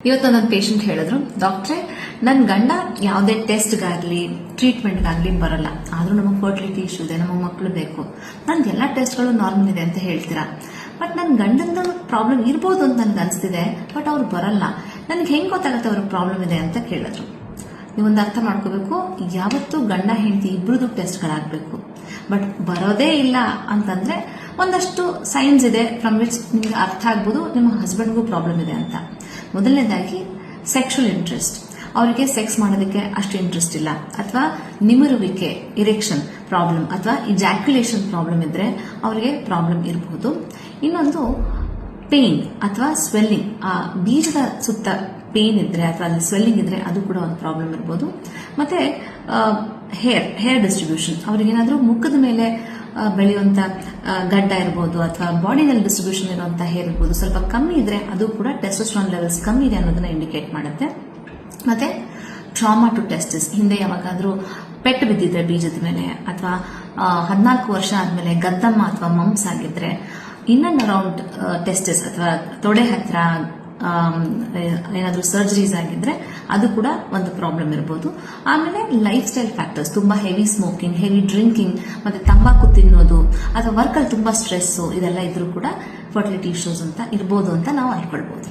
ಇವತ್ತು ನನ್ನ ಪೇಷಂಟ್ ಹೇಳಿದ್ರು, ಡಾಕ್ಟ್ರೆ ನನ್ನ ಗಂಡ ಯಾವುದೇ ಟೆಸ್ಟ್ಗಾಗ್ಲಿ ಟ್ರೀಟ್ಮೆಂಟ್ಗಾಗ್ಲಿ ಬರಲ್ಲ, ಆದ್ರೂ ನಮಗೆ ಫರ್ಟಿಲಿಟಿ ಇಶ್ಯೂ ಇದೆ, ನಮಗೆ ಮಕ್ಕಳು ಬೇಕು, ನಂದು ಎಲ್ಲ ಟೆಸ್ಟ್ಗಳು ನಾರ್ಮಲ್ ಇದೆ ಅಂತ ಹೇಳ್ತೀರಾ, ಬಟ್ ನನ್ನ ಗಂಡಂದು ಪ್ರಾಬ್ಲಮ್ ಇರ್ಬೋದು ಅಂತ ನನ್ಗೆ ಅನ್ಸ್ತಿದೆ, ಬಟ್ ಅವ್ರು ಬರಲ್ಲ, ನನ್ಗೆ ಹೆಂಗ್ ಗೊತ್ತಾಗುತ್ತೆ ಅವ್ರಿಗೆ ಪ್ರಾಬ್ಲಮ್ ಇದೆ ಅಂತ ಕೇಳಿದ್ರು. ನೀವೊಂದು ಅರ್ಥ ಮಾಡ್ಕೋಬೇಕು, ಯಾವತ್ತೂ ಗಂಡ ಹೆಂಡತಿ ಇಬ್ರದ್ದು ಟೆಸ್ಟ್ಗಳಾಗಬೇಕು. ಬಟ್ ಬರೋದೇ ಇಲ್ಲ ಅಂತಂದ್ರೆ ಒಂದಷ್ಟು ಸೈನ್ಸ್ ಇದೆ ಫ್ರಮ್ ವಿಚ್ ನಿಮ್ಗೆ ಅರ್ಥ ಆಗ್ಬೋದು ನಿಮ್ಮ ಹಸ್ಬೆಂಡ್ಗೂ ಪ್ರಾಬ್ಲಮ್ ಇದೆ ಅಂತ. ಮೊದಲನೇದಾಗಿ ಸೆಕ್ಷುವಲ್ ಇಂಟ್ರೆಸ್ಟ್, ಅವರಿಗೆ ಸೆಕ್ಸ್ ಮಾಡೋದಕ್ಕೆ ಅಷ್ಟು ಇಂಟ್ರೆಸ್ಟ್ ಇಲ್ಲ, ಅಥವಾ ನಿಮಿರುವಿಕೆ ಇರೆಕ್ಷನ್ ಪ್ರಾಬ್ಲಮ್ ಅಥವಾ ಇಜಾಕ್ಯುಲೇಷನ್ ಪ್ರಾಬ್ಲಮ್ ಇದ್ರೆ ಅವರಿಗೆ ಪ್ರಾಬ್ಲಮ್ ಇರಬಹುದು. ಇನ್ನೊಂದು ಪೇನ್ ಅಥವಾ ಸ್ವೆಲ್ಲಿಂಗ್, ಆ ಬೀಜದ ಸುತ್ತ ಪೇನ್ ಇದ್ರೆ ಅಥವಾ ಅಲ್ಲಿ ಸ್ವೆಲ್ಲಿಂಗ್ ಇದ್ರೆ ಅದು ಕೂಡ ಒಂದು ಪ್ರಾಬ್ಲಮ್ ಇರಬಹುದು. ಮತ್ತೆ ಹೇರ್ ಡಿಸ್ಟ್ರಿಬ್ಯೂಷನ್, ಅವ್ರಿಗೇನಾದ್ರೂ ಮುಖದ ಮೇಲೆ ಬೆಳೆಯುವಂತ ಗಡ್ಡ ಇರಬಹುದು ಅಥವಾ ಬಾಡಿನಲ್ಲಿ ಡಿಸ್ಟ್ರಿಬ್ಯೂಷನ್ ಇರುವಂತಹ ಹೇರ್ ಇರಬಹುದು, ಸ್ವಲ್ಪ ಕಮ್ಮಿ ಇದ್ರೆ ಅದು ಕೂಡ ಟೆಸ್ಟೋಸ್ಟೆರಾನ್ ಲೆವೆಲ್ಸ್ ಕಮ್ಮಿ ಇದೆ ಅನ್ನೋದನ್ನ ಇಂಡಿಕೇಟ್ ಮಾಡುತ್ತೆ. ಮತ್ತೆ ಟ್ರಾಮಾ ಟು ಟೆಸ್ಟಿಸ್, ಹಿಂದೆ ಯಾವಾಗಾದ್ರೂ ಪೆಟ್ಟು ಬಿದ್ದಿದ್ರೆ ಬೀಜದ ಮೇಲೆ ಅಥವಾ 14 ವರ್ಷ ಆದ್ಮೇಲೆ ಗದ್ದಮ್ಮ ಅಥವಾ ಮಮ್ಸ್ ಆಗಿದ್ರೆ, ಇನ್ ಅಂಡ್ ಅರೌಂಡ್ ಟೆಸ್ಟಿಸ್ ಅಥವಾ ತೊಡೆ ಹತ್ರ ಏನಾದ್ರೂ ಸರ್ಜರೀಸ್ ಆಗಿದ್ರೆ ಅದು ಕೂಡ ಒಂದು ಪ್ರಾಬ್ಲಮ್ ಇರಬಹುದು. ಆಮೇಲೆ ಲೈಫ್ ಸ್ಟೈಲ್ ಫ್ಯಾಕ್ಟರ್ಸ್, ತುಂಬಾ ಹೆವಿ ಸ್ಮೋಕಿಂಗ್, ಹೆವಿ ಡ್ರಿಂಕಿಂಗ್, ಮತ್ತೆ ತಂಬಾಕು ತಿನ್ನೋದು ಅಥವಾ ವರ್ಕ್ ಅಲ್ಲಿ ತುಂಬಾ ಸ್ಟ್ರೆಸ್, ಇದೆಲ್ಲ ಇದ್ರೂ ಕೂಡ ಫರ್ಟಿಲಿಟಿ ಇಶ್ಯೂಸ್ ಅಂತ ಇರಬಹುದು ಅಂತ ನಾವು ಅನ್ಕೊಳ್ಬಹುದು.